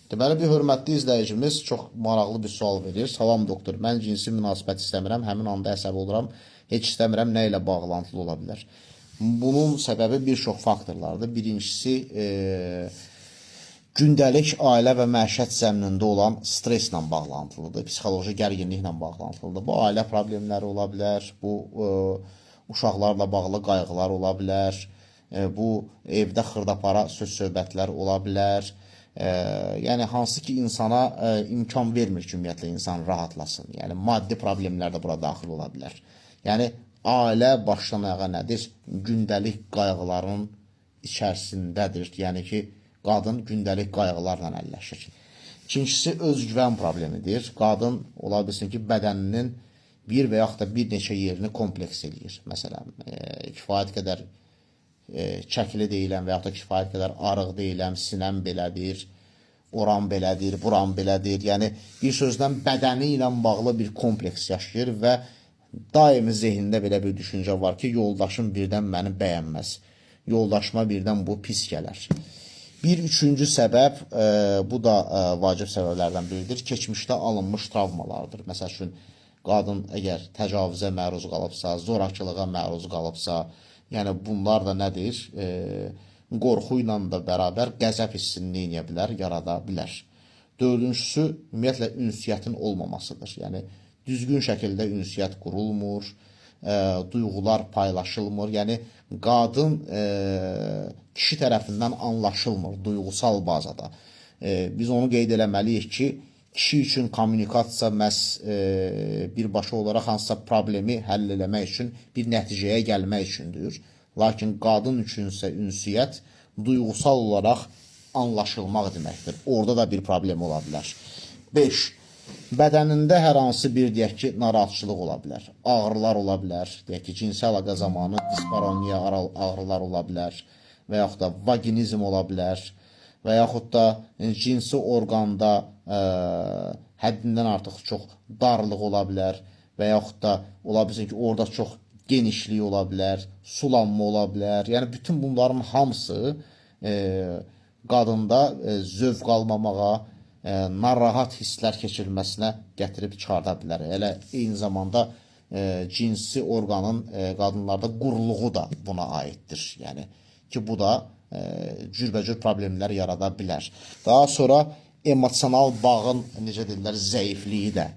Deməli, bir hörmətli izləyicimiz çox maraqlı bir sual verir. Salam doktor, mən cinsi münasibət istəmirəm, həmin anda əsəb oluram, heç istəmirəm, nə ilə bağlantılı ola bilər? Bunun səbəbi bir çox faktorlardır. Birincisi, gündəlik ailə və məişət zəminində olan streslə bağlantılıdır, psixoloji gərginliklə bağlantılıdır. Bu, ailə problemləri ola bilər, bu, uşaqlarla bağlı qayğılar ola bilər, bu, evdə xırdapara söz-söhbətlər ola bilər. Yəni, hansı ki, insana imkan vermir ki, ümumiyyətlə, insan rahatlasın. Yəni, maddi problemlər də bura daxil ola bilər. Yəni, ailə başdan ayağa nədir? Gündəlik qayğıların içərisindədir. Yəni ki, qadın gündəlik qayğılarla əlləşir. İkincisi, özgüvən problemidir. Qadın, ola bilsin ki, bədəninin bir və yaxud da bir neçə yerini kompleks eləyir. Məsələn, kifayət qədər çəkili deyiləm və yaxud da kifayət qədər arıq deyiləm, sinəm belədir, oran belədir, buran belədir. Yəni, bir sözdən bədəni ilə bağlı bir kompleks yaşayır və daimi zehnində belə bir düşüncə var ki, yoldaşım birdən məni bəyənməz, yoldaşıma birdən bu pis gələr. Bir üçüncü səbəb, bu da vacib səbəblərdən biridir, keçmişdə alınmış travmalardır. Məsəl üçün, qadın əgər təcavüzə məruz qalıbsa, zorakılığa məruz qalıbsa, yəni bunlar da nədir? Qorxu ilə də bərabər qəzəb hissini neyniyə bilər, yarada bilər. Dördüncüsü, ümumiyyətlə, ünsiyyətin olmamasıdır. Yəni, düzgün şəkildə ünsiyyət qurulmur, duyğular paylaşılmır. Yəni, qadın kişi tərəfindən anlaşılmır duyğusal bazada. Biz onu qeyd eləməliyik ki, kişi üçün kommunikasiya məhz birbaşa olaraq hansısa problemi həll eləmək üçün, bir nəticəyə gəlmək üçündür. Lakin qadın üçünsə ünsiyyət duyğusal olaraq anlaşılmaq deməkdir. Orada da bir problem ola bilər. 5. Bədənində hər hansı bir, deyək ki, narahatçılıq ola bilər. Ağrılar ola bilər. Deyək ki, cinsi əlaqə zamanı disparoniya ağrılar ola bilər. Və yaxud da vaginizm ola bilər. Və yaxud da cinsi orqanda həddindən artıq çox darlıq ola bilər və yaxud da ola bilsin ki, orada çox genişlik ola bilər, sulanma ola bilər. Yəni, bütün bunların hamısı qadında zövq almamağa, narahat hisslər keçirilməsinə gətirib çıxarda bilər. Elə eyni zamanda cinsi orqanın qadınlarda quruluğu da buna aiddir. Yəni ki, bu da cürbəcür problemlər yarada bilər. Daha sonra emosional bağın, necə deyirlər, zəifliyi də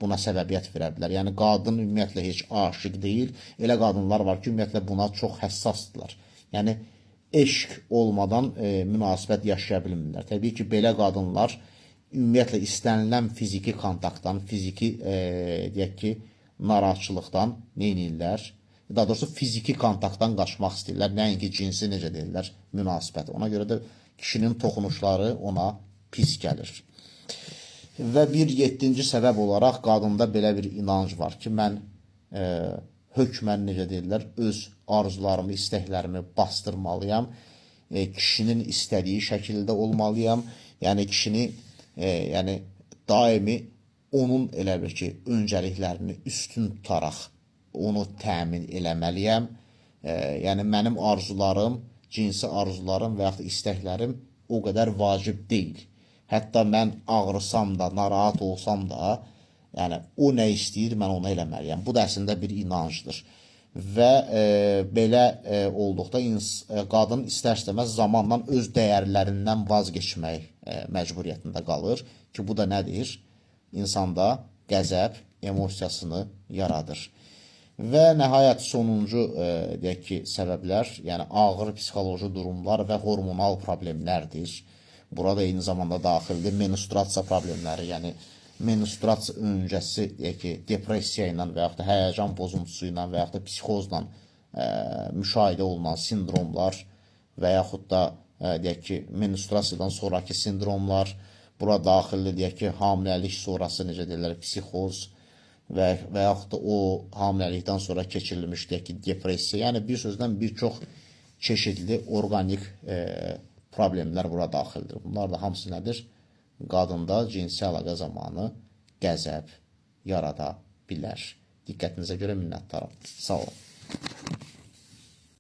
buna səbəbiyyət verə bilər. Yəni, qadın ümumiyyətlə heç aşiq deyil. Elə qadınlar var ki, ümumiyyətlə buna çox həssasdırlar. Yəni, eşq olmadan münasibət yaşaya bilmirlər. Təbii ki, belə qadınlar ümumiyyətlə istənilən fiziki kontaktdan, fiziki, deyək ki, narahatçılıqdan neynirlər? Daha doğrusu fiziki kontaktdan qaçmaq istəyirlər. Nəinki cinsi, necə deyirlər, münasibət. Ona görə də kişinin toxunuşları ona pis gəlir. Və bir 7-ci səbəb olaraq qadında belə bir inanc var ki, mən hökmən, necə deyirlər, öz arzularımı, istəklərimi bastırmalıyam, kişinin istədiyi şəkildə olmalıyam, yəni kişini daimi onun elə bir ki, öncəliklərini üstün tutaraq onu təmin eləməliyəm. Yəni, mənim arzularım, cinsi arzularım və yaxud istəklərim o qədər vacib deyil. Hətta mən ağrısam da, narahat olsam da, yəni, o nə istəyir, mən onu eləməliyəm. Bu da əslində bir inancdır. Və belə olduqda qadın istər-istəməz zamanla öz dəyərlərindən vazgeçmək məcburiyyətində qalır ki, bu da nədir? İnsanda qəzəb emosiyasını yaradır. Və nəhayət sonuncu, deyək ki, səbəblər, yəni ağır psixoloji durumlar və hormonal problemlərdir. Burada eyni zamanda daxildir menstruasiya problemləri, yəni menstruasiya öncəsi, deyək ki, depressiya ilə və yaxud da həyəcan pozuntusu ilə və yaxud da psixozla müşahidə olunan sindromlar və yaxud da, deyək ki, menstruasiyadan sonraki sindromlar, bura daxildir, deyək ki, hamiləlik sonrası, necə deyirlər, psixoz, və yaxud da o hamiləlikdən sonra keçirilmiş, deyək ki, depressiya, yəni bir sözdən bir çox çeşidli orqanik problemlər bura daxildir. Bunlar da hamısı nədir? Qadında cinsi əlaqə zamanı qəzəb yarada bilər. Diqqətinizə görə minnətdaram. Sağ olun.